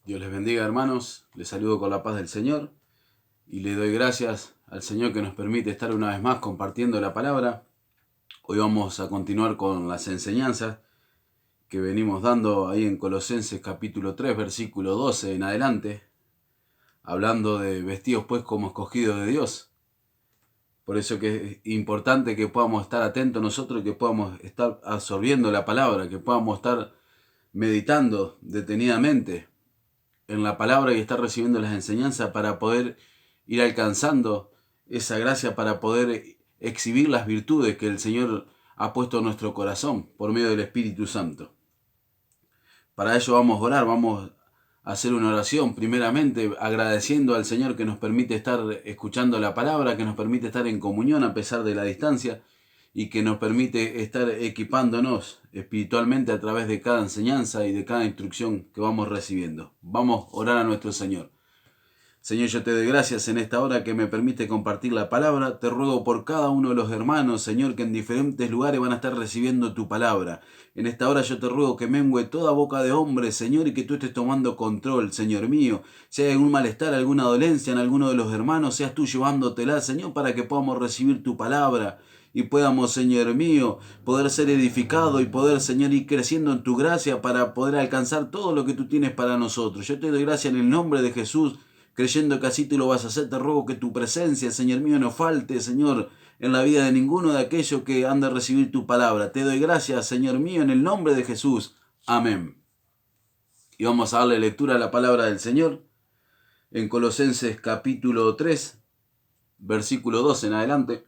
Dios les bendiga, hermanos. Les saludo con la paz del Señor y le doy gracias al Señor que nos permite estar una vez más compartiendo la palabra. Hoy vamos a continuar con las enseñanzas que venimos dando ahí en Colosenses capítulo 3, versículo 12 en adelante, hablando de vestidos pues como escogidos de Dios. Por eso que es importante que podamos estar atentos nosotros, que podamos estar absorbiendo la palabra, que podamos estar meditando detenidamente en la palabra y estar recibiendo las enseñanzas para poder ir alcanzando esa gracia, para poder exhibir las virtudes que el Señor ha puesto en nuestro corazón por medio del Espíritu Santo. Para ello vamos a orar, vamos a hacer una oración, primeramente agradeciendo al Señor que nos permite estar escuchando la palabra, que nos permite estar en comunión a pesar de la distancia y que nos permite estar equipándonos espiritualmente a través de cada enseñanza y de cada instrucción que vamos recibiendo. Vamos a orar a nuestro Señor. Señor, yo te doy gracias en esta hora que me permite compartir la palabra. Te ruego por cada uno de los hermanos, Señor, que en diferentes lugares van a estar recibiendo tu palabra. En esta hora yo te ruego que mengue toda boca de hombre, Señor, y que tú estés tomando control, Señor mío. Si hay algún malestar, alguna dolencia en alguno de los hermanos, seas tú llevándotela, Señor, para que podamos recibir tu palabra y podamos, Señor mío, poder ser edificados y poder, Señor, ir creciendo en tu gracia para poder alcanzar todo lo que tú tienes para nosotros. Yo te doy gracias en el nombre de Jesús, creyendo que así tú lo vas a hacer. Te ruego que tu presencia, Señor mío, no falte, Señor, en la vida de ninguno de aquellos que han de recibir tu palabra. Te doy gracias, Señor mío, en el nombre de Jesús. Amén. Y vamos a darle lectura a la palabra del Señor en Colosenses capítulo 3, versículo 12 en adelante.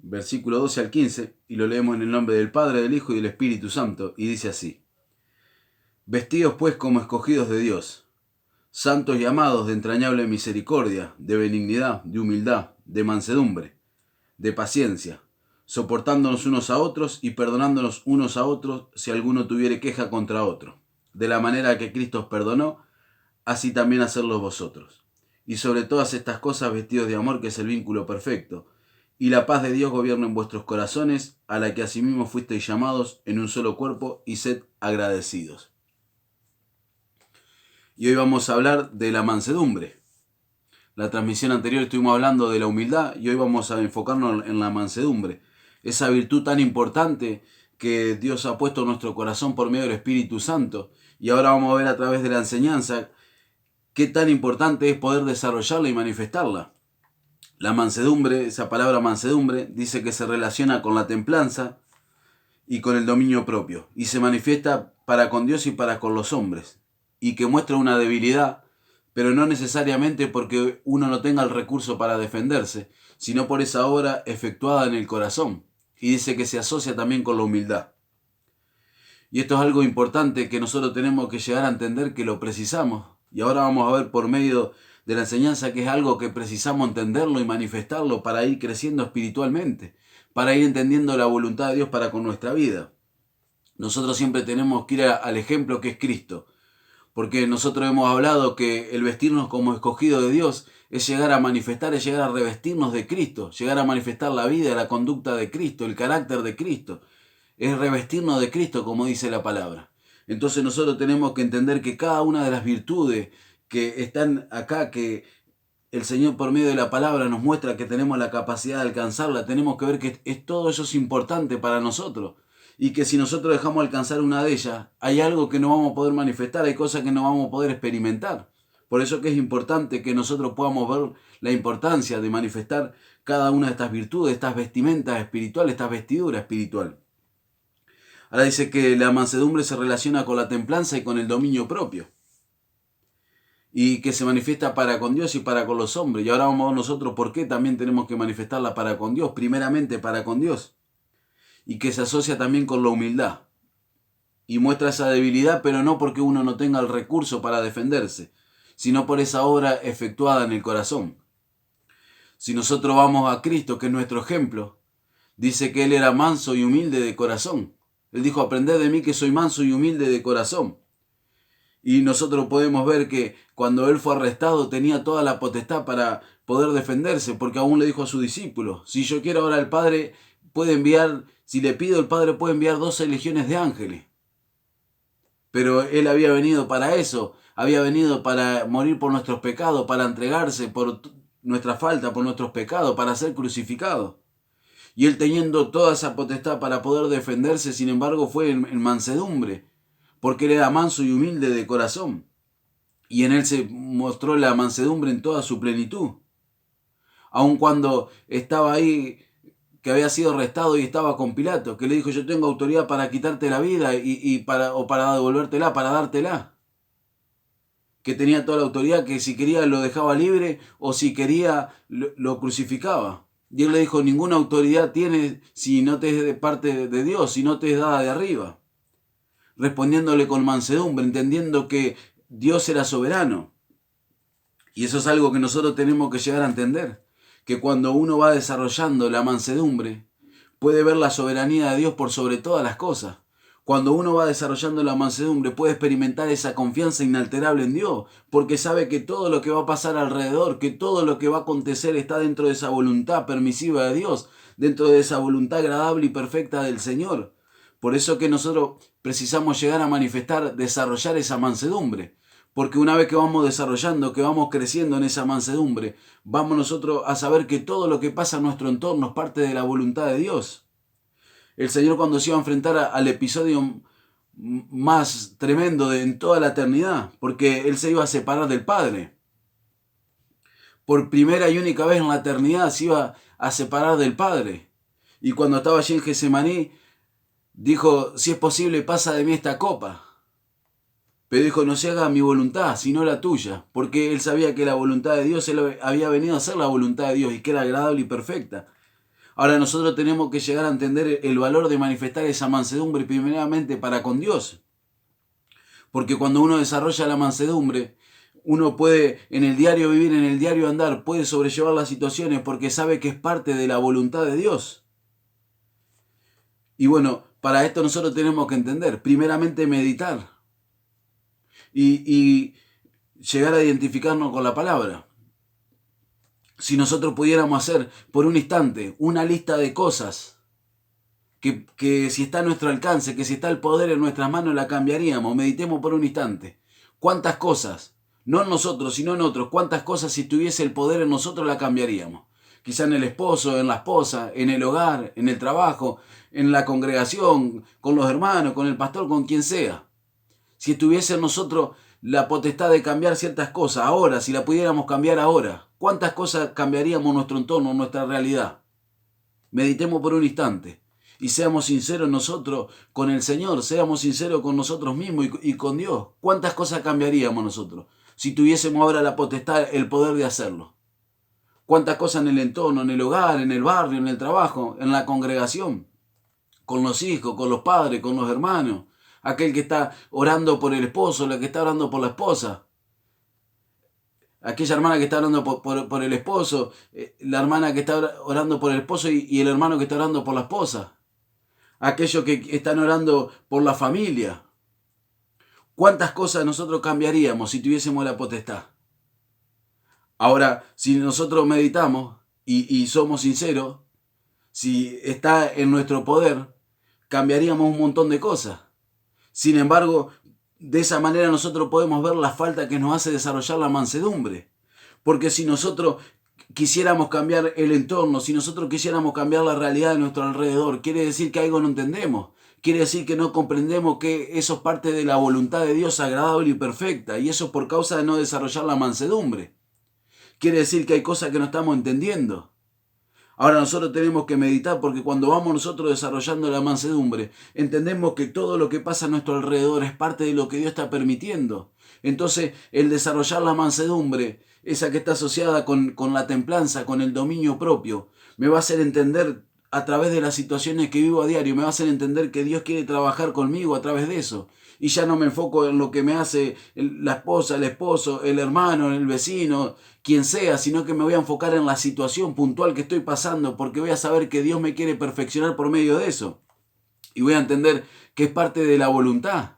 Versículo 12 al 15, y lo leemos en el nombre del Padre, del Hijo y del Espíritu Santo, y dice así: Vestidos pues como escogidos de Dios, santos y amados de entrañable misericordia, de benignidad, de humildad, de mansedumbre, de paciencia, soportándonos unos a otros y perdonándonos unos a otros si alguno tuviere queja contra otro. De la manera que Cristo os perdonó, así también hacedlo vosotros. Y sobre todas estas cosas vestidos de amor, que es el vínculo perfecto, y la paz de Dios gobierna en vuestros corazones, a la que asimismo fuisteis llamados en un solo cuerpo, y sed agradecidos. Y hoy vamos a hablar de la mansedumbre. La transmisión anterior estuvimos hablando de la humildad y hoy vamos a enfocarnos en la mansedumbre. Esa virtud tan importante que Dios ha puesto en nuestro corazón por medio del Espíritu Santo. Y ahora vamos a ver a través de la enseñanza qué tan importante es poder desarrollarla y manifestarla. La mansedumbre, esa palabra mansedumbre, dice que se relaciona con la templanza y con el dominio propio, y se manifiesta para con Dios y para con los hombres, y que muestra una debilidad, pero no necesariamente porque uno no tenga el recurso para defenderse, sino por esa obra efectuada en el corazón, y dice que se asocia también con la humildad. Y esto es algo importante que nosotros tenemos que llegar a entender que lo precisamos, y ahora vamos a ver por medio de la enseñanza que es algo que precisamos entenderlo y manifestarlo para ir creciendo espiritualmente, para ir entendiendo la voluntad de Dios para con nuestra vida. Nosotros siempre tenemos que ir al ejemplo que es Cristo, porque nosotros hemos hablado que el vestirnos como escogido de Dios es llegar a manifestar, es llegar a revestirnos de Cristo, llegar a manifestar la vida, la conducta de Cristo, el carácter de Cristo, es revestirnos de Cristo, como dice la palabra. Entonces nosotros tenemos que entender que cada una de las virtudes que están acá, que el Señor por medio de la palabra nos muestra que tenemos la capacidad de alcanzarla, tenemos que ver que todo eso es importante para nosotros. Y que si nosotros dejamos alcanzar una de ellas, hay algo que no vamos a poder manifestar, hay cosas que no vamos a poder experimentar. Por eso que es importante que nosotros podamos ver la importancia de manifestar cada una de estas virtudes, estas vestimentas espirituales, esta vestidura espiritual. Ahora dice que la mansedumbre se relaciona con la templanza y con el dominio propio, y que se manifiesta para con Dios y para con los hombres. Y ahora vamos a ver nosotros por qué también tenemos que manifestarla para con Dios, primeramente para con Dios, y que se asocia también con la humildad. Y muestra esa debilidad, pero no porque uno no tenga el recurso para defenderse, sino por esa obra efectuada en el corazón. Si nosotros vamos a Cristo, que es nuestro ejemplo, dice que Él era manso y humilde de corazón. Él dijo: aprended de mí que soy manso y humilde de corazón. Y nosotros podemos ver que cuando Él fue arrestado tenía toda la potestad para poder defenderse, porque aún le dijo a sus discípulos: si yo quiero, ahora el Padre puede enviar, si le pido, el Padre puede enviar 12 legiones de ángeles. pero Él había venido para eso, había venido para morir por nuestros pecados, para entregarse por nuestra falta, por nuestros pecados, para ser crucificado. Y Él teniendo toda esa potestad para poder defenderse, sin embargo fue en mansedumbre, porque Él era manso y humilde de corazón. Y en Él se mostró la mansedumbre en toda su plenitud. Aun cuando estaba ahí, que había sido arrestado y estaba con Pilato, que le dijo: yo tengo autoridad para quitarte la vida o para devolvértela, para dártela. Que tenía toda la autoridad, que si quería lo dejaba libre o si quería lo crucificaba. Y Él le dijo: ninguna autoridad tienes si no te es de parte de Dios, si no te es dada de arriba. Respondiéndole con mansedumbre, entendiendo que Dios era soberano. Y eso es algo que nosotros tenemos que llegar a entender, que cuando uno va desarrollando la mansedumbre, puede ver la soberanía de Dios por sobre todas las cosas. Cuando uno va desarrollando la mansedumbre, puede experimentar esa confianza inalterable en Dios, porque sabe que todo lo que va a pasar alrededor, que todo lo que va a acontecer está dentro de esa voluntad permisiva de Dios, dentro de esa voluntad agradable y perfecta del Señor. Por eso que nosotros precisamos llegar a manifestar, desarrollar esa mansedumbre. Porque una vez que vamos desarrollando, que vamos creciendo en esa mansedumbre, vamos nosotros a saber que todo lo que pasa en nuestro entorno es parte de la voluntad de Dios. El Señor, cuando se iba a enfrentar al episodio más tremendo en toda la eternidad, porque Él se iba a separar del Padre. Por primera y única vez en la eternidad se iba a separar del Padre. Y cuando estaba allí en Getsemaní, dijo: si es posible, pasa de mí esta copa. Pero dijo: no se haga mi voluntad, sino la tuya. Porque Él sabía que la voluntad de Dios, Él había venido a hacer la voluntad de Dios y que era agradable y perfecta. Ahora nosotros tenemos que llegar a entender el valor de manifestar esa mansedumbre primeramente para con Dios. Porque cuando uno desarrolla la mansedumbre, uno puede en el diario vivir, en el diario andar, puede sobrellevar las situaciones porque sabe que es parte de la voluntad de Dios. Y bueno, para esto nosotros tenemos que entender, primeramente meditar y llegar a identificarnos con la palabra. Si nosotros pudiéramos hacer por un instante una lista de cosas que si está a nuestro alcance, que si está el poder en nuestras manos, la cambiaríamos. Meditemos por un instante. ¿Cuántas cosas? No en nosotros, sino en otros. ¿Cuántas cosas si tuviese el poder en nosotros la cambiaríamos? Quizá en el esposo, en la esposa, en el hogar, en el trabajo, en la congregación, con los hermanos, con el pastor, con quien sea. Si estuviese en nosotros la potestad de cambiar ciertas cosas ahora, si la pudiéramos cambiar ahora, ¿cuántas cosas cambiaríamos nuestro entorno, nuestra realidad? Meditemos por un instante y seamos sinceros nosotros con el Señor, seamos sinceros con nosotros mismos y con Dios. ¿Cuántas cosas cambiaríamos nosotros si tuviésemos ahora la potestad, el poder de hacerlo? ¿Cuántas cosas en el entorno, en el hogar, en el barrio, en el trabajo, en la congregación, con los hijos, con los padres, con los hermanos? Aquel que está orando por el esposo, la que está orando por la esposa. Aquella hermana que está orando por el esposo, la hermana que está orando por el esposo y el hermano que está orando por la esposa. Aquellos que están orando por la familia. ¿Cuántas cosas nosotros cambiaríamos si tuviésemos la potestad? Ahora, si nosotros meditamos y somos sinceros, si está en nuestro poder, cambiaríamos un montón de cosas. Sin embargo, de esa manera nosotros podemos ver la falta que nos hace desarrollar la mansedumbre. Porque si nosotros quisiéramos cambiar el entorno, si nosotros quisiéramos cambiar la realidad de nuestro alrededor, quiere decir que algo no entendemos. Quiere decir que no comprendemos que eso es parte de la voluntad de Dios agradable y perfecta. Y eso es por causa de no desarrollar la mansedumbre. Quiere decir que hay cosas que no estamos entendiendo. Ahora nosotros tenemos que meditar porque cuando vamos nosotros desarrollando la mansedumbre, entendemos que todo lo que pasa a nuestro alrededor es parte de lo que Dios está permitiendo. Entonces, el desarrollar la mansedumbre, esa que está asociada con la templanza, con el dominio propio, me va a hacer entender a través de las situaciones que vivo a diario, me va a hacer entender que Dios quiere trabajar conmigo a través de eso. Y ya no me enfoco en lo que me hace la esposa, el esposo, el hermano, el vecino, quien sea, sino que me voy a enfocar en la situación puntual que estoy pasando, porque voy a saber que Dios me quiere perfeccionar por medio de eso. Y voy a entender que es parte de la voluntad.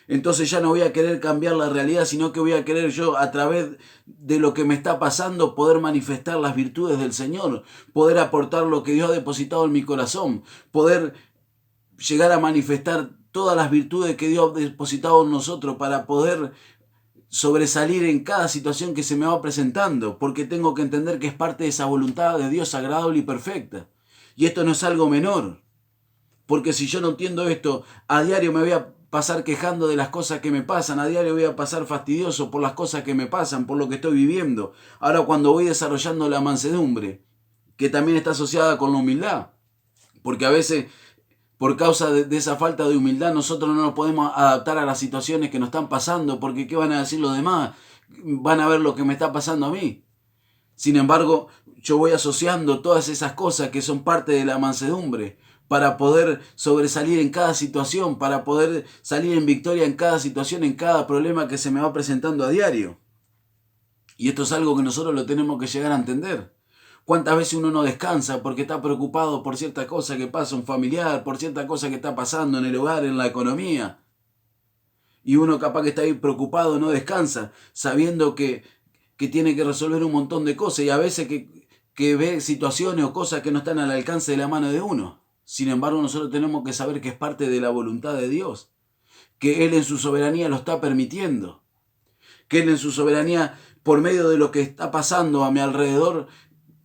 Entonces ya no voy a querer cambiar la realidad, sino que voy a querer yo, a través de lo que me está pasando, poder manifestar las virtudes del Señor, poder aportar lo que Dios ha depositado en mi corazón, poder llegar a manifestar todas las virtudes que Dios ha depositado en nosotros para poder sobresalir en cada situación que se me va presentando, porque tengo que entender que es parte de esa voluntad de Dios agradable y perfecta. Y esto no es algo menor, porque si yo no entiendo esto, a diario me voy a pasar quejando de las cosas que me pasan, a diario voy a pasar fastidioso por las cosas que me pasan, por lo que estoy viviendo. Ahora cuando voy desarrollando la mansedumbre, que también está asociada con la humildad, porque a veces por causa de esa falta de humildad nosotros no nos podemos adaptar a las situaciones que nos están pasando, porque ¿qué van a decir los demás? Van a ver lo que me está pasando a mí. Sin embargo, yo voy asociando todas esas cosas que son parte de la mansedumbre para poder sobresalir en cada situación, para poder salir en victoria en cada situación, en cada problema que se me va presentando a diario. Y esto es algo que nosotros lo tenemos que llegar a entender. ¿Cuántas veces uno no descansa porque está preocupado por cierta cosa que pasa, un familiar, por cierta cosa que está pasando en el hogar, en la economía? Y uno capaz que está ahí preocupado, no descansa, sabiendo que tiene que resolver un montón de cosas y a veces que ve situaciones o cosas que no están al alcance de la mano de uno. Sin embargo, nosotros tenemos que saber que es parte de la voluntad de Dios, que Él en su soberanía lo está permitiendo, que Él en su soberanía, por medio de lo que está pasando a mi alrededor,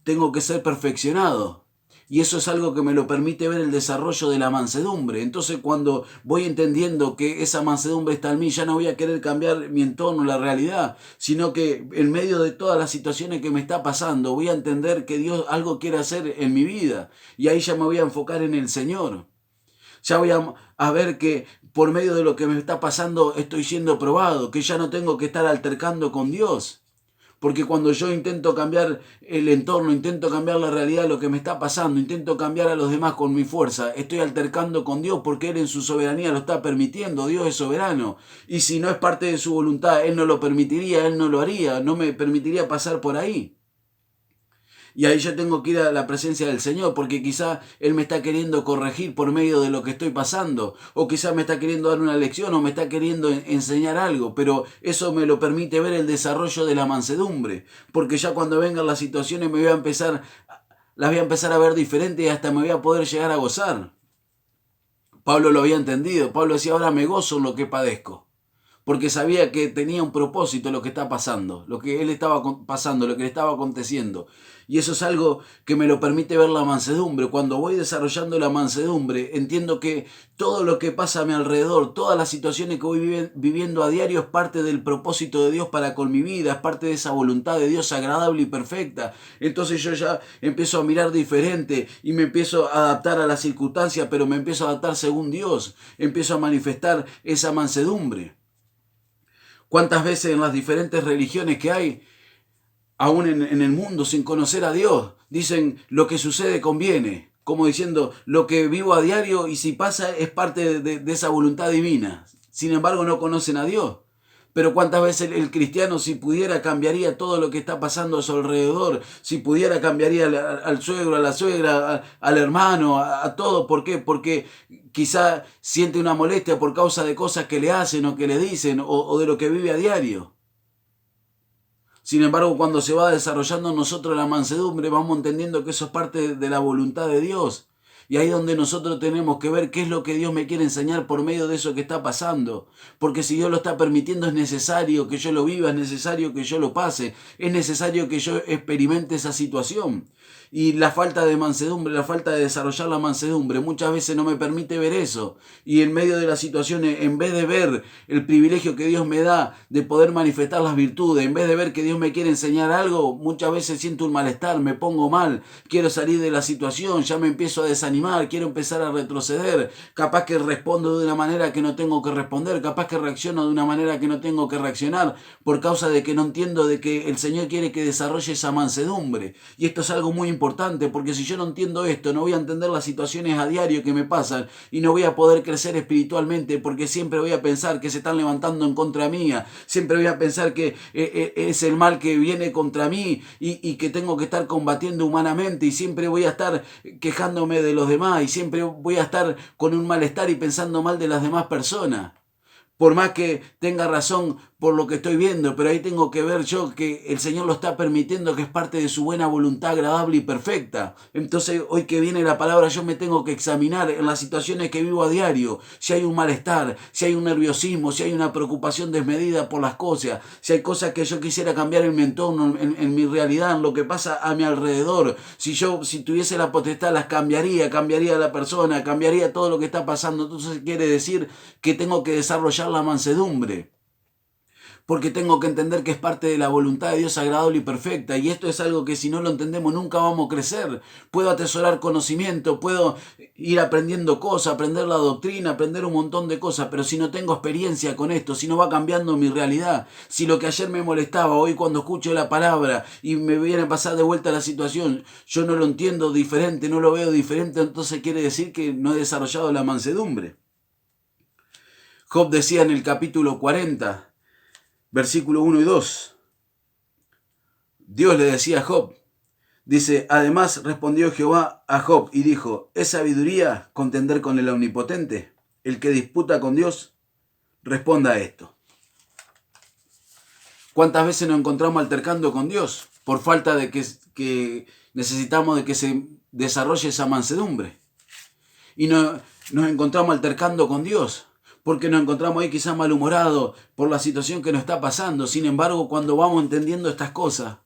tengo que ser perfeccionado. Y eso es algo que me lo permite ver el desarrollo de la mansedumbre. Entonces cuando voy entendiendo que esa mansedumbre está en mí, ya no voy a querer cambiar mi entorno, la realidad, sino que en medio de todas las situaciones que me está pasando, voy a entender que Dios algo quiere hacer en mi vida. Y ahí ya me voy a enfocar en el Señor. Ya voy a ver que por medio de lo que me está pasando estoy siendo probado, que ya no tengo que estar altercando con Dios. Porque cuando yo intento cambiar el entorno, intento cambiar la realidad de lo que me está pasando, intento cambiar a los demás con mi fuerza, estoy altercando con Dios porque Él en su soberanía lo está permitiendo. Dios es soberano. Y si no es parte de su voluntad, Él no lo permitiría, Él no lo haría, no me permitiría pasar por ahí. Y ahí yo tengo que ir a la presencia del Señor, porque quizá Él me está queriendo corregir por medio de lo que estoy pasando, o quizá me está queriendo dar una lección, o me está queriendo enseñar algo, pero eso me lo permite ver el desarrollo de la mansedumbre, porque ya cuando vengan las situaciones las voy a empezar a ver diferente y hasta me voy a poder llegar a gozar. Pablo lo había entendido, Pablo decía, ahora me gozo en lo que padezco. Porque sabía que tenía un propósito lo que está pasando, lo que él estaba pasando, lo que le estaba aconteciendo. Y eso es algo que me lo permite ver la mansedumbre. Cuando voy desarrollando la mansedumbre, entiendo que todo lo que pasa a mi alrededor, todas las situaciones que voy viviendo a diario es parte del propósito de Dios para con mi vida, es parte de esa voluntad de Dios agradable y perfecta. Entonces yo ya empiezo a mirar diferente y me empiezo a adaptar a las circunstancias, pero me empiezo a adaptar según Dios. Empiezo a manifestar esa mansedumbre. ¿Cuántas veces en las diferentes religiones que hay, aún en el mundo, sin conocer a Dios, dicen lo que sucede conviene? Como diciendo, lo que vivo a diario y si pasa es parte de esa voluntad divina. Sin embargo, no conocen a Dios. Pero cuántas veces el cristiano, si pudiera, cambiaría todo lo que está pasando a su alrededor. Si pudiera, cambiaría al suegro, a la suegra, al hermano, a todo. ¿Por qué? Porque quizá siente una molestia por causa de cosas que le hacen o que le dicen o de lo que vive a diario. Sin embargo, cuando se va desarrollando en nosotros la mansedumbre, vamos entendiendo que eso es parte de la voluntad de Dios. Y ahí es donde nosotros tenemos que ver qué es lo que Dios me quiere enseñar por medio de eso que está pasando. Porque si Dios lo está permitiendo, es necesario que yo lo viva, es necesario que yo lo pase, es necesario que yo experimente esa situación. Y la falta de mansedumbre, la falta de desarrollar la mansedumbre, muchas veces no me permite ver eso. Y en medio de las situaciones, en vez de ver el privilegio que Dios me da de poder manifestar las virtudes, en vez de ver que Dios me quiere enseñar algo, muchas veces siento un malestar, me pongo mal, quiero salir de la situación, ya me empiezo a desanimar, quiero empezar a retroceder, capaz que respondo de una manera que no tengo que responder, capaz que reacciono de una manera que no tengo que reaccionar, por causa de que no entiendo de que el Señor quiere que desarrolle esa mansedumbre. Y esto es algo muy importante, porque si yo no entiendo esto, no voy a entender las situaciones a diario que me pasan y no voy a poder crecer espiritualmente, porque siempre voy a pensar que se están levantando en contra mía, siempre voy a pensar que es el mal que viene contra mí y que tengo que estar combatiendo humanamente, y siempre voy a estar quejándome de los demás y siempre voy a estar con un malestar y pensando mal de las demás personas. Por más que tenga razón por lo que estoy viendo, pero ahí tengo que ver yo que el Señor lo está permitiendo, que es parte de su buena voluntad agradable y perfecta. Entonces, hoy que viene la palabra, yo me tengo que examinar en las situaciones que vivo a diario, si hay un malestar, si hay un nerviosismo, si hay una preocupación desmedida por las cosas, si hay cosas que yo quisiera cambiar en mi entorno, en mi realidad, en lo que pasa a mi alrededor. Si tuviese la potestad, las cambiaría la persona, cambiaría todo lo que está pasando. Entonces quiere decir que tengo que desarrollar la mansedumbre, porque tengo que entender que es parte de la voluntad de Dios agradable y perfecta, y esto es algo que si no lo entendemos nunca vamos a crecer. Puedo atesorar conocimiento, puedo ir aprendiendo cosas, aprender la doctrina, aprender un montón de cosas, pero si no tengo experiencia con esto, si no va cambiando mi realidad, si lo que ayer me molestaba, hoy cuando escucho la palabra y me viene a pasar de vuelta la situación, yo no lo entiendo diferente, no lo veo diferente, entonces quiere decir que no he desarrollado la mansedumbre. Job decía en el capítulo 40, versículo 1 y 2. Dios le decía a Job, dice, además respondió Jehová a Job y dijo, ¿es sabiduría contender con el Omnipotente? El que disputa con Dios, responda a esto. ¿Cuántas veces nos encontramos altercando con Dios por falta de que necesitamos de que se desarrolle esa mansedumbre? Y nos encontramos altercando con Dios porque nos encontramos ahí quizás malhumorados por la situación que nos está pasando. Sin embargo, cuando vamos entendiendo estas cosas,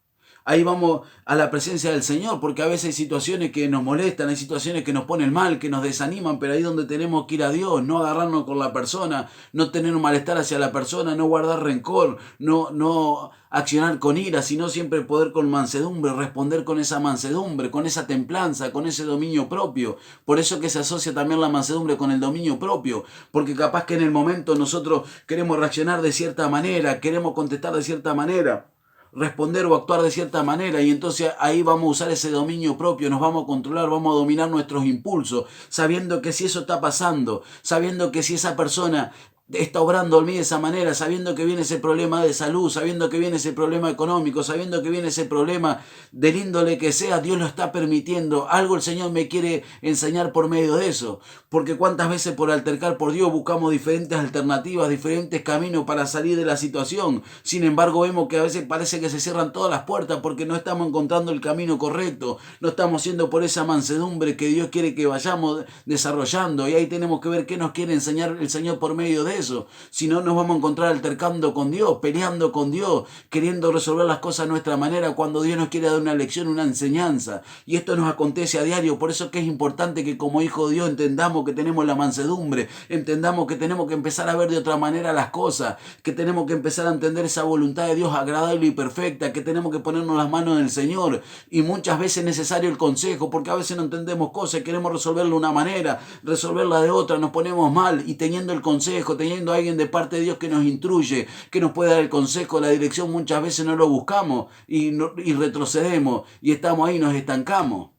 ahí vamos a la presencia del Señor, porque a veces hay situaciones que nos molestan, hay situaciones que nos ponen mal, que nos desaniman, pero ahí es donde tenemos que ir a Dios, no agarrarnos con la persona, no tener un malestar hacia la persona, no guardar rencor, no accionar con ira, sino siempre poder con mansedumbre, responder con esa mansedumbre, con esa templanza, con ese dominio propio. Por eso que se asocia también la mansedumbre con el dominio propio, porque capaz que en el momento nosotros queremos reaccionar de cierta manera, queremos contestar de cierta manera, responder o actuar de cierta manera, y entonces ahí vamos a usar ese dominio propio, nos vamos a controlar, vamos a dominar nuestros impulsos, sabiendo que si eso está pasando, sabiendo que si esa persona está obrando en mí de esa manera, sabiendo que viene ese problema de salud, sabiendo que viene ese problema económico, sabiendo que viene ese problema del índole que sea, Dios lo está permitiendo. Algo el Señor me quiere enseñar por medio de eso. Porque cuántas veces por altercar por Dios buscamos diferentes alternativas, diferentes caminos para salir de la situación. Sin embargo, vemos que a veces parece que se cierran todas las puertas porque no estamos encontrando el camino correcto, no estamos yendo por esa mansedumbre que Dios quiere que vayamos desarrollando. Y ahí tenemos que ver qué nos quiere enseñar el Señor por medio de eso. Si no, nos vamos a encontrar altercando con Dios, peleando con Dios, queriendo resolver las cosas a nuestra manera, cuando Dios nos quiere dar una lección, una enseñanza. Y esto nos acontece a diario. Por eso es que es importante que como hijo de Dios entendamos que tenemos la mansedumbre, entendamos que tenemos que empezar a ver de otra manera las cosas, que tenemos que empezar a entender esa voluntad de Dios agradable y perfecta, que tenemos que ponernos las manos en el Señor. Y muchas veces es necesario el consejo, porque a veces no entendemos cosas, queremos resolverlo de una manera, resolverla de otra, nos ponemos mal, y teniendo el consejo, teniendo a alguien de parte de Dios que nos instruye, que nos puede dar el consejo, la dirección, muchas veces no lo buscamos y retrocedemos y estamos ahí, nos estancamos.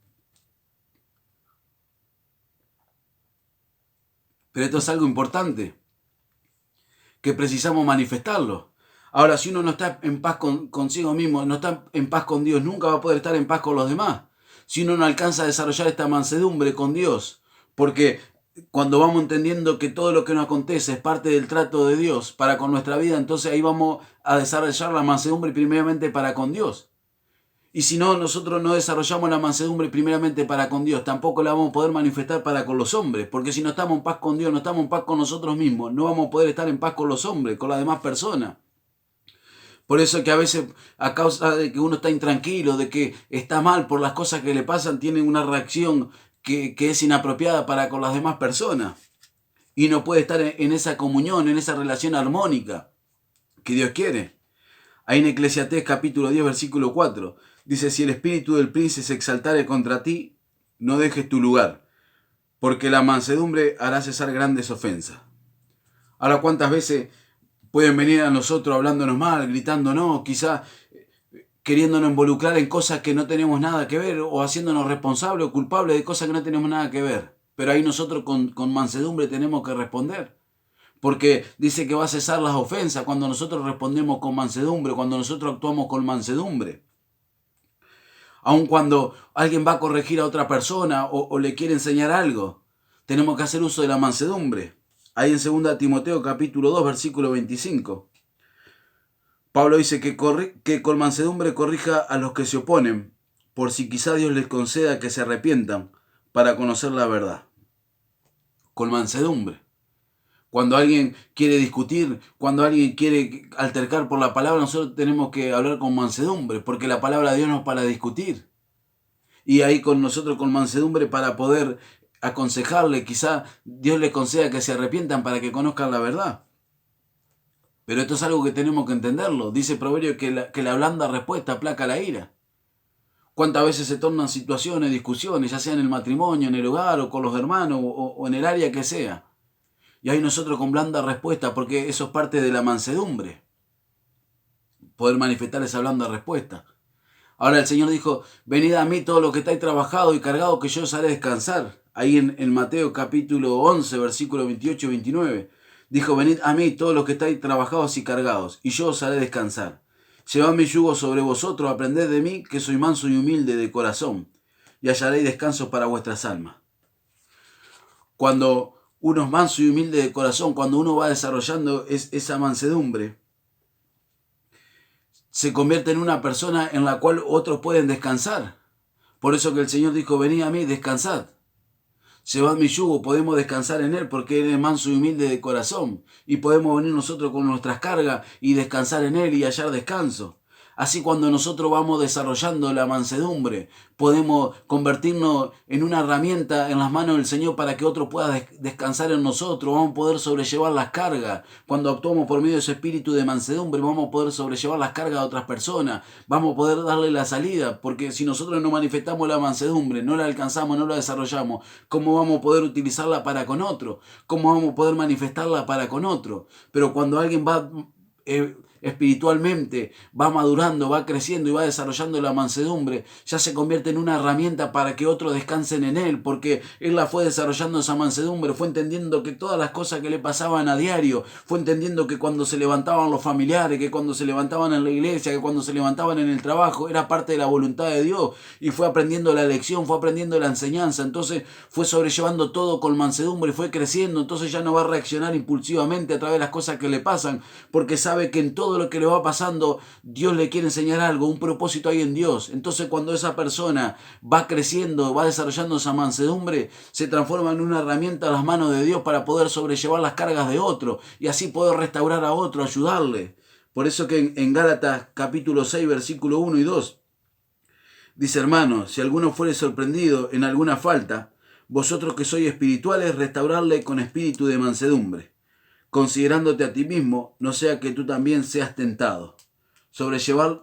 Pero esto es algo importante, que precisamos manifestarlo. Ahora, si uno no está en paz consigo mismo, no está en paz con Dios, nunca va a poder estar en paz con los demás. Si uno no alcanza a desarrollar esta mansedumbre con Dios, porque cuando vamos entendiendo que todo lo que nos acontece es parte del trato de Dios para con nuestra vida, entonces ahí vamos a desarrollar la mansedumbre primeramente para con Dios. Y si no, nosotros no desarrollamos la mansedumbre primeramente para con Dios, tampoco la vamos a poder manifestar para con los hombres, porque si no estamos en paz con Dios, no estamos en paz con nosotros mismos, no vamos a poder estar en paz con los hombres, con las demás personas. Por eso que a veces, a causa de que uno está intranquilo, de que está mal por las cosas que le pasan, tiene una reacción que es inapropiada para con las demás personas. Y no puede estar en esa comunión, en esa relación armónica que Dios quiere. Ahí en Eclesiastés capítulo 10, versículo 4, dice, si el espíritu del príncipe se exaltare contra ti, no dejes tu lugar, porque la mansedumbre hará cesar grandes ofensas. Ahora, ¿cuántas veces pueden venir a nosotros hablándonos mal, gritándonos, quizás queriéndonos involucrar en cosas que no tenemos nada que ver, o haciéndonos responsables o culpables de cosas que no tenemos nada que ver? Pero ahí nosotros con mansedumbre tenemos que responder. Porque dice que va a cesar las ofensas cuando nosotros respondemos con mansedumbre, cuando nosotros actuamos con mansedumbre. Aun cuando alguien va a corregir a otra persona o le quiere enseñar algo, tenemos que hacer uso de la mansedumbre. Ahí en 2 Timoteo capítulo 2, versículo 25. Pablo dice que con mansedumbre corrija a los que se oponen, por si quizá Dios les conceda que se arrepientan para conocer la verdad. Con mansedumbre. Cuando alguien quiere discutir, cuando alguien quiere altercar por la palabra, nosotros tenemos que hablar con mansedumbre, porque la palabra de Dios no es para discutir. Y ahí con nosotros con mansedumbre para poder aconsejarle, quizá Dios les conceda que se arrepientan para que conozcan la verdad. Pero esto es algo que tenemos que entenderlo. Dice Proverbio que la blanda respuesta aplaca la ira. ¿Cuántas veces se tornan situaciones, discusiones, ya sea en el matrimonio, en el hogar, o con los hermanos, o en el área que sea? Y ahí nosotros con blanda respuesta, porque eso es parte de la mansedumbre. Poder manifestar esa blanda respuesta. Ahora el Señor dijo, venid a mí todos los que estáis trabajados y cargados, que yo os haré descansar. Ahí en Mateo capítulo 11, versículo 28 y 29. Dijo, venid a mí todos los que estáis trabajados y cargados, y yo os haré descansar. Llevad mi yugo sobre vosotros, aprended de mí, que soy manso y humilde de corazón, y hallaréis descanso para vuestras almas. Cuando uno es manso y humilde de corazón, cuando uno va desarrollando esa mansedumbre, se convierte en una persona en la cual otros pueden descansar. Por eso que el Señor dijo, venid a mí, descansad. Llevad mi yugo, podemos descansar en Él porque Él es manso y humilde de corazón. Y podemos venir nosotros con nuestras cargas y descansar en Él y hallar descanso. Así cuando nosotros vamos desarrollando la mansedumbre, podemos convertirnos en una herramienta en las manos del Señor para que otro pueda descansar en nosotros. Vamos a poder sobrellevar las cargas. Cuando actuamos por medio de ese espíritu de mansedumbre, vamos a poder sobrellevar las cargas de otras personas. Vamos a poder darle la salida, porque si nosotros no manifestamos la mansedumbre, no la alcanzamos, no la desarrollamos, ¿cómo vamos a poder utilizarla para con otro? ¿Cómo vamos a poder manifestarla para con otro? Pero cuando alguien va espiritualmente, va madurando, va creciendo y va desarrollando la mansedumbre, ya se convierte en una herramienta para que otros descansen en él, porque él la fue desarrollando esa mansedumbre, fue entendiendo que todas las cosas que le pasaban a diario, fue entendiendo que cuando se levantaban los familiares, que cuando se levantaban en la iglesia, que cuando se levantaban en el trabajo, era parte de la voluntad de Dios, y fue aprendiendo la lección, fue aprendiendo la enseñanza, entonces fue sobrellevando todo con mansedumbre, fue creciendo, entonces ya no va a reaccionar impulsivamente a través de las cosas que le pasan, porque sabe que en todo lo que le va pasando, Dios le quiere enseñar algo, un propósito hay en Dios. Entonces cuando esa persona va creciendo, va desarrollando esa mansedumbre, se transforma en una herramienta a las manos de Dios para poder sobrellevar las cargas de otro y así poder restaurar a otro, ayudarle. Por eso que en Gálatas capítulo 6, versículo 1 y 2, dice, hermanos, si alguno fuere sorprendido en alguna falta, vosotros que sois espirituales, restaurarle con espíritu de mansedumbre, considerándote a ti mismo, no sea que tú también seas tentado. Sobrellevar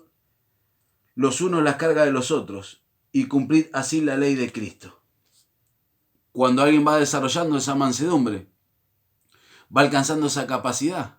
los unos las cargas de los otros y cumplir así la ley de Cristo. Cuando alguien va desarrollando esa mansedumbre, va alcanzando esa capacidad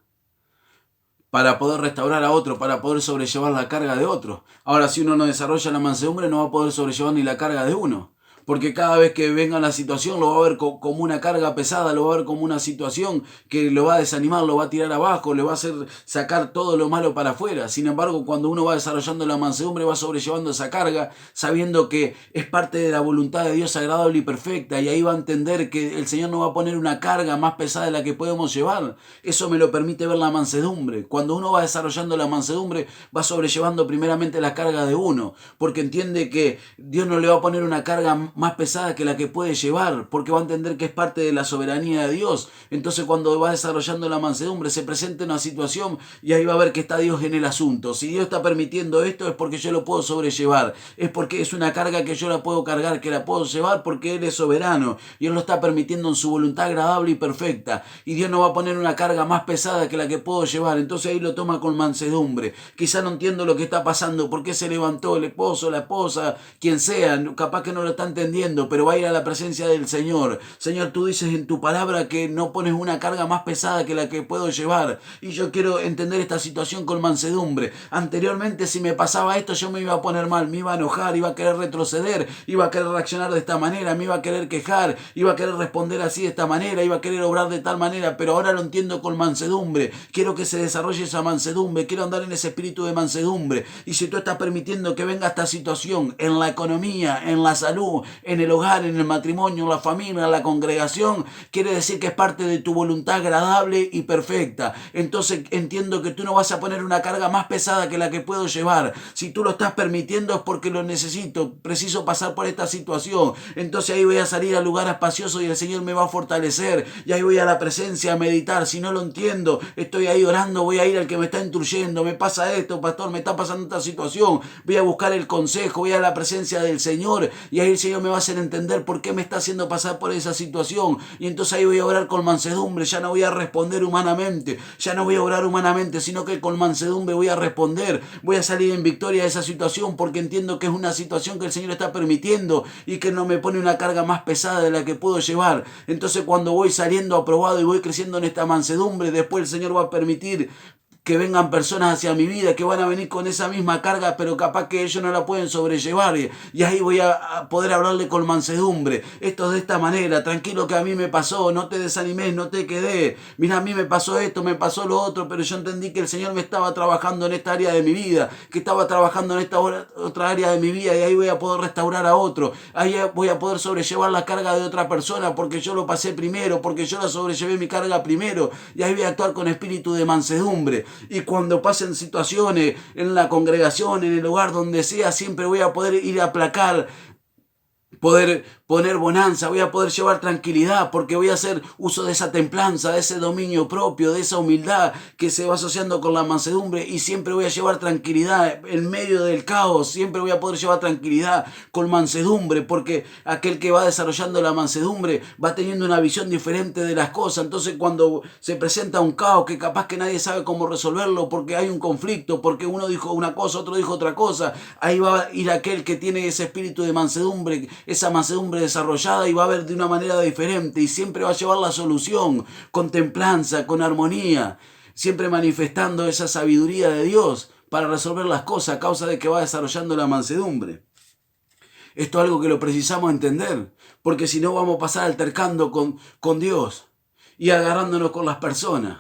para poder restaurar a otro, para poder sobrellevar la carga de otro. Ahora, si uno no desarrolla la mansedumbre, no va a poder sobrellevar ni la carga de uno. Porque cada vez que venga la situación lo va a ver como una carga pesada, lo va a ver como una situación que lo va a desanimar, lo va a tirar abajo, le va a hacer sacar todo lo malo para afuera. Sin embargo, cuando uno va desarrollando la mansedumbre, va sobrellevando esa carga, sabiendo que es parte de la voluntad de Dios agradable y perfecta, y ahí va a entender que el Señor no va a poner una carga más pesada de la que podemos llevar. Eso me lo permite ver la mansedumbre. Cuando uno va desarrollando la mansedumbre, va sobrellevando primeramente la carga de uno, porque entiende que Dios no le va a poner una carga más pesada que la que puede llevar, porque va a entender que es parte de la soberanía de Dios. Entonces cuando va desarrollando la mansedumbre, se presenta una situación y ahí va a ver que está Dios en el asunto. Si Dios está permitiendo esto es porque yo lo puedo sobrellevar, es porque es una carga que yo la puedo cargar, que la puedo llevar porque Él es soberano y Él lo está permitiendo en su voluntad agradable y perfecta, y Dios no va a poner una carga más pesada que la que puedo llevar. Entonces ahí lo toma con mansedumbre. Quizá no entiendo lo que está pasando, por qué se levantó el esposo, la esposa, quien sea, capaz que no lo está entendiendo, pero va a ir a la presencia del Señor. Señor, tú dices en tu palabra que no pones una carga más pesada que la que puedo llevar, y yo quiero entender esta situación con mansedumbre. Anteriormente, si me pasaba esto, yo me iba a poner mal, me iba a enojar, iba a querer retroceder, iba a querer reaccionar de esta manera, me iba a querer quejar, iba a querer responder así de esta manera, iba a querer obrar de tal manera, pero ahora lo entiendo con mansedumbre. Quiero que se desarrolle esa mansedumbre, quiero andar en ese espíritu de mansedumbre. Y si tú estás permitiendo que venga esta situación en la economía, en la salud, en el hogar, en el matrimonio, en la familia, en la congregación, quiere decir que es parte de tu voluntad agradable y perfecta. Entonces entiendo que tú no vas a poner una carga más pesada que la que puedo llevar. Si tú lo estás permitiendo es porque lo necesito, preciso pasar por esta situación. Entonces ahí voy a salir al lugar espacioso y el Señor me va a fortalecer. Y ahí voy a la presencia a meditar. Si no lo entiendo, estoy ahí orando, voy a ir al que me está instruyendo. Me pasa esto, pastor, me está pasando esta situación. Voy a buscar el consejo, voy a la presencia del Señor. Y ahí el Señor me va a hacer entender por qué me está haciendo pasar por esa situación. Y entonces ahí voy a orar con mansedumbre. Ya no voy a responder humanamente. Ya no voy a orar humanamente, sino que con mansedumbre voy a responder. Voy a salir en victoria de esa situación porque entiendo que es una situación que el Señor está permitiendo y que no me pone una carga más pesada de la que puedo llevar. Entonces cuando voy saliendo aprobado y voy creciendo en esta mansedumbre, después el Señor va a permitir que vengan personas hacia mi vida que van a venir con esa misma carga, pero capaz que ellos no la pueden sobrellevar. Y ahí voy a poder hablarle con mansedumbre. Esto es de esta manera, tranquilo que a mí me pasó, no te desanimes, no te quedé. Mira, a mí me pasó esto, me pasó lo otro, pero yo entendí que el Señor me estaba trabajando en esta área de mi vida, que estaba trabajando en esta otra área de mi vida, y ahí voy a poder restaurar a otro. Ahí voy a poder sobrellevar la carga de otra persona porque yo lo pasé primero, porque yo la sobrellevé mi carga primero, y ahí voy a actuar con espíritu de mansedumbre. Y cuando pasen situaciones en la congregación, en el lugar donde sea, siempre voy a poder ir a aplacar, poder poner bonanza, voy a poder llevar tranquilidad, porque voy a hacer uso de esa templanza, de ese dominio propio, de esa humildad que se va asociando con la mansedumbre, y siempre voy a llevar tranquilidad en medio del caos. Siempre voy a poder llevar tranquilidad con mansedumbre, porque aquel que va desarrollando la mansedumbre va teniendo una visión diferente de las cosas. Entonces cuando se presenta un caos que capaz que nadie sabe cómo resolverlo, porque hay un conflicto, porque uno dijo una cosa, otro dijo otra cosa, ahí va a ir aquel que tiene ese espíritu de mansedumbre, esa mansedumbre desarrollada, y va a ver de una manera diferente, y siempre va a llevar la solución con templanza, con armonía, siempre manifestando esa sabiduría de Dios para resolver las cosas a causa de que va desarrollando la mansedumbre. Esto es algo que lo precisamos entender, porque si no vamos a pasar altercando con Dios y agarrándonos con las personas.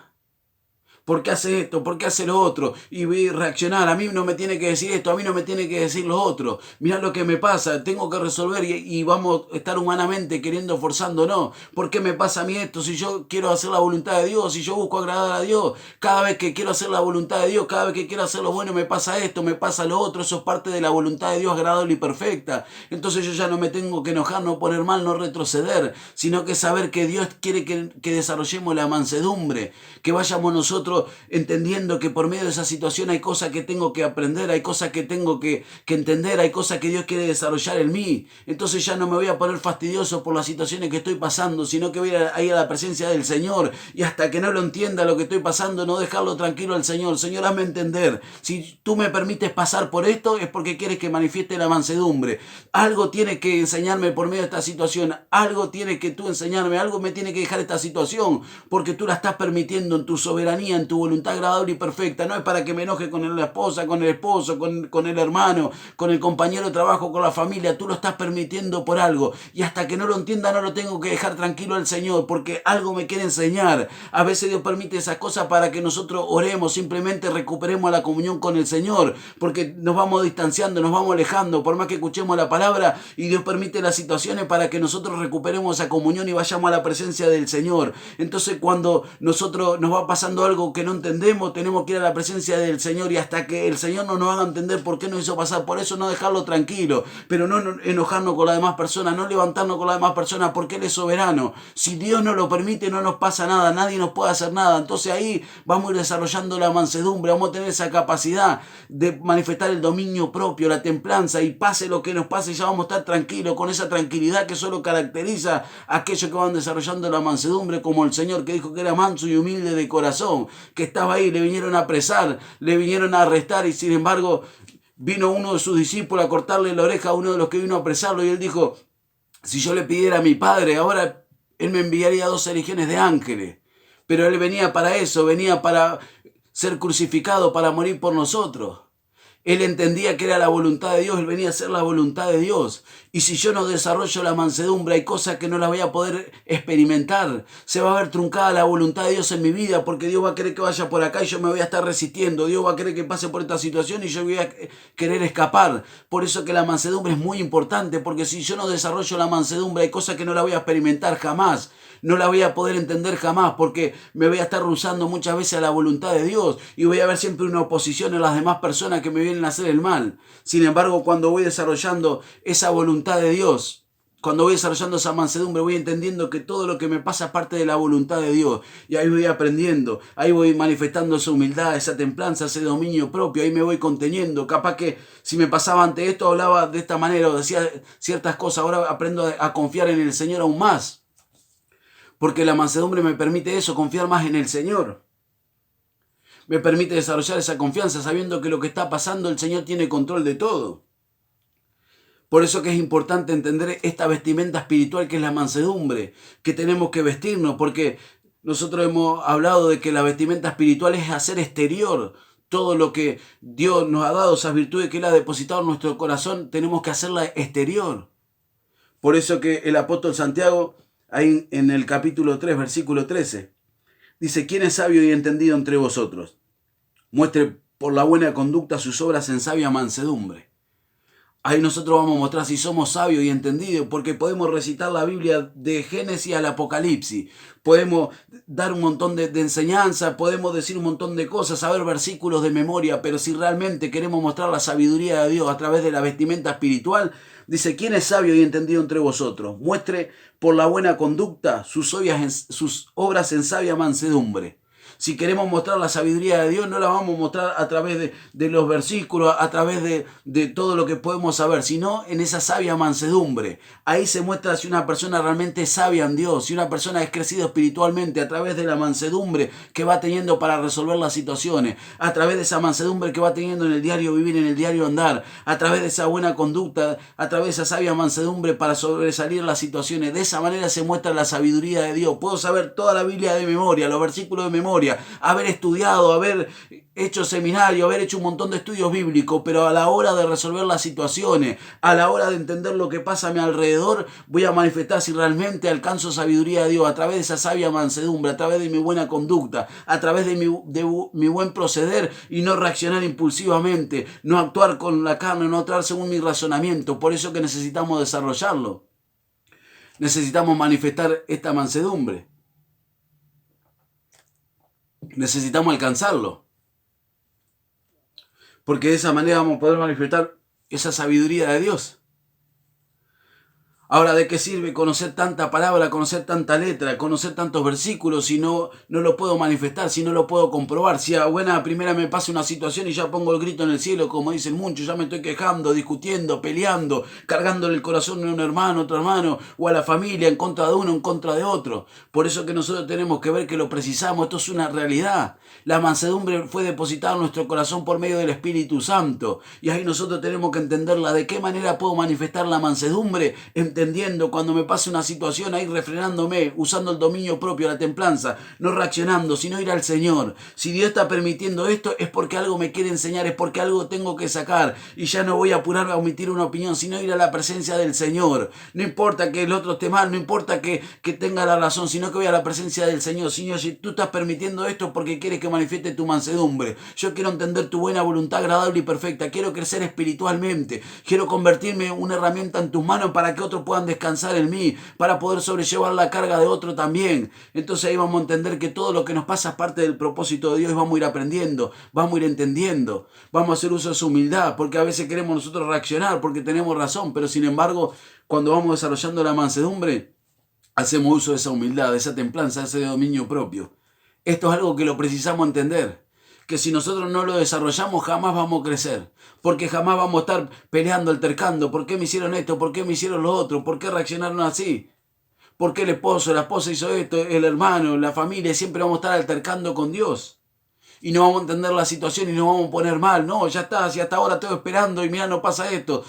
¿Por qué hace esto? ¿Por qué hace lo otro? Y voy a reaccionar. A mí no me tiene que decir esto, a mí no me tiene que decir lo otro. Mirá lo que me pasa, tengo que resolver, y vamos a estar humanamente queriendo, forzándonos. ¿Por qué me pasa a mí esto? Si yo quiero hacer la voluntad de Dios, si yo busco agradar a Dios, cada vez que quiero hacer la voluntad de Dios, cada vez que quiero hacer lo bueno, me pasa esto, me pasa lo otro. Eso es parte de la voluntad de Dios agradable y perfecta. Entonces yo ya no me tengo que enojar, no poner mal, no retroceder, sino que saber que Dios quiere que desarrollemos la mansedumbre, que vayamos nosotros entendiendo que por medio de esa situación hay cosas que tengo que aprender, hay cosas que tengo que entender, hay cosas que Dios quiere desarrollar en mí. Entonces ya no me voy a poner fastidioso por las situaciones que estoy pasando, sino que voy a ir a la presencia del Señor, y hasta que no lo entienda lo que estoy pasando, no dejarlo tranquilo al Señor. Señor, hazme entender. Si tú me permites pasar por esto, es porque quieres que manifieste la mansedumbre. Algo tiene que enseñarme por medio de esta situación, algo tiene que tú enseñarme, algo me tiene que dejar esta situación, porque tú la estás permitiendo en tu soberanía, en tu voluntad agradable y perfecta. No es para que me enoje con la esposa, con el esposo, con el hermano, con el compañero de trabajo, con la familia. Tú lo estás permitiendo por algo, y hasta que no lo entienda no lo tengo que dejar tranquilo al Señor, porque algo me quiere enseñar. A veces Dios permite esas cosas para que nosotros oremos, simplemente recuperemos la comunión con el Señor, porque nos vamos distanciando, nos vamos alejando, por más que escuchemos la palabra, y Dios permite las situaciones para que nosotros recuperemos esa comunión y vayamos a la presencia del Señor. Entonces cuando nosotros nos va pasando algo que no entendemos, tenemos que ir a la presencia del Señor, y hasta que el Señor no nos haga entender por qué nos hizo pasar por eso, no dejarlo tranquilo, pero no enojarnos con las demás personas, no levantarnos con las demás personas, porque Él es soberano. Si Dios no lo permite, no nos pasa nada, nadie nos puede hacer nada. Entonces ahí vamos a ir desarrollando la mansedumbre, vamos a tener esa capacidad de manifestar el dominio propio, la templanza, y pase lo que nos pase, ya vamos a estar tranquilos, con esa tranquilidad que solo caracteriza a aquellos que van desarrollando la mansedumbre, como el Señor, que dijo que era manso y humilde de corazón, que estaba ahí, le vinieron a apresar, le vinieron a arrestar, y sin embargo vino uno de sus discípulos a cortarle la oreja a uno de los que vino a apresarlo, y él dijo: si yo le pidiera a mi Padre, ahora Él me enviaría 12 legiones de ángeles. Pero Él venía para eso, venía para ser crucificado, para morir por nosotros. Él entendía que era la voluntad de Dios, él venía a hacer la voluntad de Dios. Y si yo no desarrollo la mansedumbre, hay cosas que no las voy a poder experimentar. Se va a ver truncada la voluntad de Dios en mi vida, porque Dios va a querer que vaya por acá y yo me voy a estar resistiendo. Dios va a querer que pase por esta situación y yo voy a querer escapar. Por eso que la mansedumbre es muy importante, porque si yo no desarrollo la mansedumbre, hay cosas que no la voy a experimentar jamás. No la voy a poder entender jamás, porque me voy a estar rehusando muchas veces a la voluntad de Dios y voy a ver siempre una oposición a las demás personas que me vienen a hacer el mal. Sin embargo, cuando voy desarrollando esa voluntad de Dios, cuando voy desarrollando esa mansedumbre, voy entendiendo que todo lo que me pasa es parte de la voluntad de Dios. Y ahí voy aprendiendo, ahí voy manifestando esa humildad, esa templanza, ese dominio propio, ahí me voy conteniendo. Capaz que si me pasaba ante esto, hablaba de esta manera o decía ciertas cosas, ahora aprendo a confiar en el Señor aún más. Porque la mansedumbre me permite eso, confiar más en el Señor. Me permite desarrollar esa confianza sabiendo que lo que está pasando el Señor tiene control de todo. Por eso que es importante entender esta vestimenta espiritual que es la mansedumbre, que tenemos que vestirnos, porque nosotros hemos hablado de que la vestimenta espiritual es hacer exterior. Todo lo que Dios nos ha dado, esas virtudes que Él ha depositado en nuestro corazón, tenemos que hacerla exterior. Por eso que el apóstol Santiago, ahí en el capítulo 3, versículo 13, dice: ¿quién es sabio y entendido entre vosotros? Muestre por la buena conducta sus obras en sabia mansedumbre. Ahí nosotros vamos a mostrar si somos sabios y entendidos, porque podemos recitar la Biblia de Génesis al Apocalipsis, podemos dar un montón de enseñanza, podemos decir un montón de cosas, saber versículos de memoria, pero si realmente queremos mostrar la sabiduría de Dios a través de la vestimenta espiritual, dice: ¿quién es sabio y entendido entre vosotros? Muestre por la buena conducta sus obras en sabia mansedumbre. Si queremos mostrar la sabiduría de Dios, no la vamos a mostrar a través de los versículos, a través de todo lo que podemos saber, sino en esa sabia mansedumbre. Ahí se muestra si una persona realmente es sabia en Dios, si una persona es crecida espiritualmente a través de la mansedumbre que va teniendo para resolver las situaciones, a través de esa mansedumbre que va teniendo en el diario vivir, en el diario andar, a través de esa buena conducta, a través de esa sabia mansedumbre para sobresalir las situaciones. De esa manera se muestra la sabiduría de Dios. Puedo saber toda la Biblia de memoria, los versículos de memoria, haber estudiado, haber hecho seminario, haber hecho un montón de estudios bíblicos, pero a la hora de resolver las situaciones, a la hora de entender lo que pasa a mi alrededor, voy a manifestar si realmente alcanzo sabiduría de Dios a través de esa sabia mansedumbre, a través de mi buena conducta, a través de mi buen proceder y no reaccionar impulsivamente, no actuar con la carne, no actuar según mi razonamiento. Por eso que necesitamos desarrollarlo. Necesitamos manifestar esta mansedumbre. Necesitamos alcanzarlo. Porque de esa manera vamos a poder manifestar esa sabiduría de Dios. Ahora, ¿de qué sirve conocer tanta palabra, conocer tanta letra, conocer tantos versículos si no lo puedo manifestar, si no lo puedo comprobar? Si a buena primera me pasa una situación y ya pongo el grito en el cielo, como dicen muchos, ya me estoy quejando, discutiendo, peleando, cargándole el corazón a un hermano, otro hermano, o a la familia, en contra de uno, en contra de otro. Por eso que nosotros tenemos que ver que lo precisamos, esto es una realidad. La mansedumbre fue depositada en nuestro corazón por medio del Espíritu Santo. Y ahí nosotros tenemos que entenderla. ¿De qué manera puedo manifestar la mansedumbre? Entendiendo cuando me pase una situación, ahí refrenándome, usando el dominio propio, la templanza, no reaccionando, sino ir al Señor. Si Dios está permitiendo esto, es porque algo me quiere enseñar, es porque algo tengo que sacar. Y ya no voy a apurar a omitir una opinión, sino ir a la presencia del Señor. No importa que el otro esté mal, no importa que tenga la razón, sino que voy a la presencia del Señor. Señor, si tú estás permitiendo esto, porque quieres que manifieste tu mansedumbre. Yo quiero entender tu buena voluntad agradable y perfecta. Quiero crecer espiritualmente. Quiero convertirme en una herramienta en tus manos para que otros puedan descansar en mí, para poder sobrellevar la carga de otro también. Entonces ahí vamos a entender que todo lo que nos pasa es parte del propósito de Dios y vamos a ir aprendiendo, vamos a ir entendiendo, vamos a hacer uso de su humildad, porque a veces queremos nosotros reaccionar porque tenemos razón, pero sin embargo, cuando vamos desarrollando la mansedumbre, hacemos uso de esa humildad, de esa templanza, de ese dominio propio. Esto es algo que lo precisamos entender, que si nosotros no lo desarrollamos jamás vamos a crecer, porque jamás vamos a estar peleando, altercando, ¿por qué me hicieron esto? ¿Por qué me hicieron lo otro? ¿Por qué reaccionaron así? ¿Por qué el esposo, la esposa hizo esto? El hermano, la familia, siempre vamos a estar altercando con Dios. y no vamos a entender la situación y nos vamos a poner mal. No, ya está, si hasta ahora estoy esperando y mira, no pasa esto.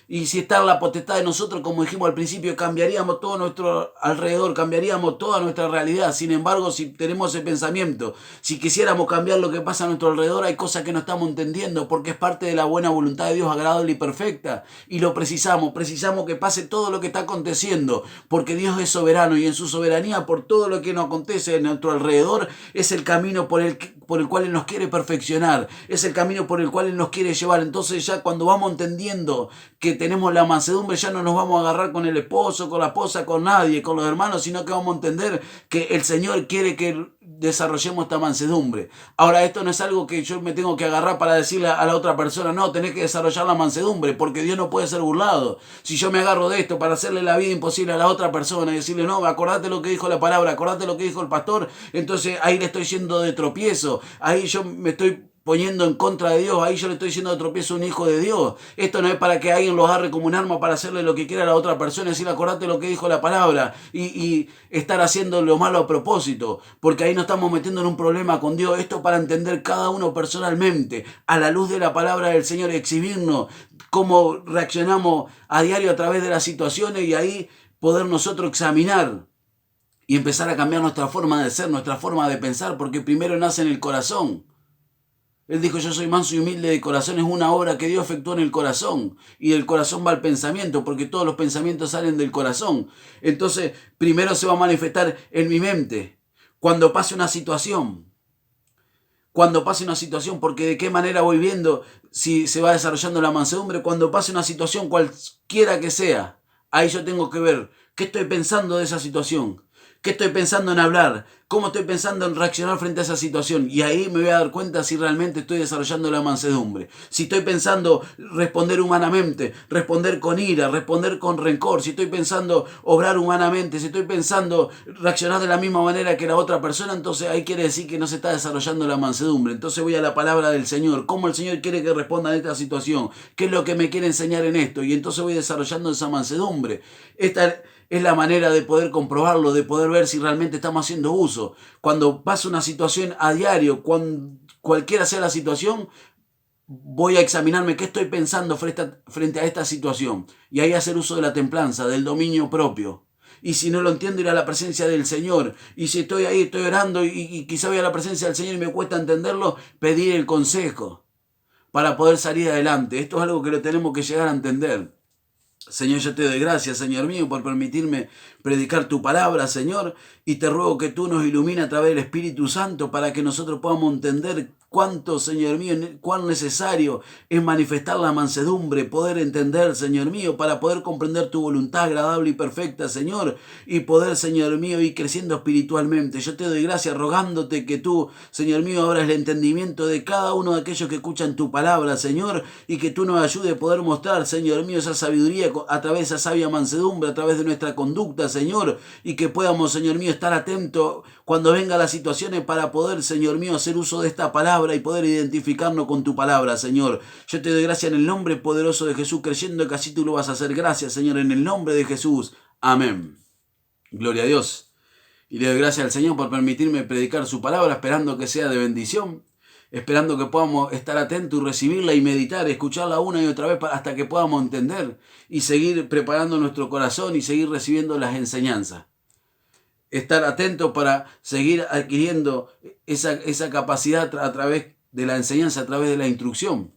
Y si está en la potestad de nosotros, como dijimos al principio, cambiaríamos todo nuestro alrededor, cambiaríamos toda nuestra realidad. Sin embargo, si tenemos ese pensamiento, si quisiéramos cambiar lo que pasa a nuestro alrededor, hay cosas que no estamos entendiendo porque es parte de la buena voluntad de Dios agradable y perfecta. Y lo precisamos que pase todo lo que está aconteciendo, porque Dios es soberano y en su soberanía por todo lo que nos acontece en nuestro alrededor es el camino por el cual Él nos quiere perfeccionar, es el camino por el cual Él nos quiere llevar. Entonces ya cuando vamos entendiendo que tenemos la mansedumbre, ya no nos vamos a agarrar con el esposo, con la esposa, con nadie, con los hermanos, sino que vamos a entender que el Señor quiere que desarrollemos esta mansedumbre. Ahora, esto no es algo que yo me tengo que agarrar para decirle a la otra persona, no, tenés que desarrollar la mansedumbre, porque Dios no puede ser burlado. Si yo me agarro de esto para hacerle la vida imposible a la otra persona y decirle, no, acordate lo que dijo la palabra, acordate lo que dijo el pastor, entonces ahí le estoy yendo de tropiezo, ahí yo me estoy poniendo en contra de Dios, ahí yo le estoy diciendo de tropiezo a un hijo de Dios. Esto no es para que alguien lo agarre como un arma para hacerle lo que quiera a la otra persona, decirle acordate lo que dijo la palabra y estar haciendo lo malo a propósito, porque ahí nos estamos metiendo en un problema con Dios. Esto para entender cada uno personalmente, a la luz de la palabra del Señor, exhibirnos cómo reaccionamos a diario a través de las situaciones y ahí poder nosotros examinar y empezar a cambiar nuestra forma de ser, nuestra forma de pensar, porque primero nace en el corazón. Él dijo, yo soy manso y humilde de corazón, es una obra que Dios efectuó en el corazón. Y del corazón va al pensamiento, porque todos los pensamientos salen del corazón. Entonces, primero se va a manifestar en mi mente. Cuando pase una situación, porque de qué manera voy viendo si se va desarrollando la mansedumbre, cuando pase una situación cualquiera que sea, ahí yo tengo que ver qué estoy pensando de esa situación. ¿Qué estoy pensando en hablar? ¿Cómo estoy pensando en reaccionar frente a esa situación? Y ahí me voy a dar cuenta si realmente estoy desarrollando la mansedumbre. Si estoy pensando responder humanamente, responder con ira, responder con rencor, si estoy pensando obrar humanamente, si estoy pensando reaccionar de la misma manera que la otra persona, entonces ahí quiere decir que no se está desarrollando la mansedumbre. Entonces voy a la palabra del Señor. ¿Cómo el Señor quiere que responda a esta situación? ¿Qué es lo que me quiere enseñar en esto? Y entonces voy desarrollando esa mansedumbre. Esta es la manera de poder comprobarlo, de poder ver si realmente estamos haciendo uso. Cuando pasa una situación a diario, cualquiera sea la situación, voy a examinarme qué estoy pensando frente a esta situación. Y ahí hacer uso de la templanza, del dominio propio. Y si no lo entiendo, ir a la presencia del Señor. Y si estoy ahí, estoy orando y quizá voy a la presencia del Señor y me cuesta entenderlo, pedir el consejo para poder salir adelante. Esto es algo que lo tenemos que llegar a entender. Señor, yo te doy gracias, Señor mío, por permitirme predicar tu palabra, Señor, y te ruego que tú nos ilumines a través del Espíritu Santo para que nosotros podamos entender cuánto, Señor mío, cuán necesario es manifestar la mansedumbre, poder entender, Señor mío, para poder comprender tu voluntad agradable y perfecta, Señor, y poder, Señor mío, ir creciendo espiritualmente. Yo te doy gracias rogándote que tú, Señor mío, abras el entendimiento de cada uno de aquellos que escuchan tu palabra, Señor, y que tú nos ayudes a poder mostrar, Señor mío, esa sabiduría a través de esa sabia mansedumbre, a través de nuestra conducta, Señor, y que podamos, Señor mío, estar atentos cuando vengan las situaciones para poder, Señor mío, hacer uso de esta palabra y poder identificarnos con tu palabra, Señor. Yo te doy gracias en el nombre poderoso de Jesús, creyendo que así tú lo vas a hacer. Gracias, Señor, en el nombre de Jesús. Amén. Gloria a Dios. Y le doy gracias al Señor por permitirme predicar su palabra, esperando que sea de bendición, esperando que podamos estar atentos y recibirla y meditar, escucharla una y otra vez hasta que podamos entender y seguir preparando nuestro corazón y seguir recibiendo las enseñanzas. Estar atentos para seguir adquiriendo esa capacidad a través de la enseñanza, a través de la instrucción.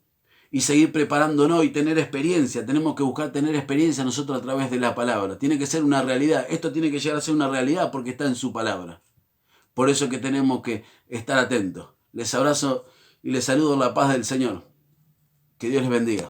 Y seguir preparándonos y tener experiencia. Tenemos que buscar tener experiencia nosotros a través de la palabra. Tiene que ser una realidad. Esto tiene que llegar a ser una realidad porque está en su palabra. Por eso es que tenemos que estar atentos. Les abrazo y les saludo en la paz del Señor. Que Dios les bendiga.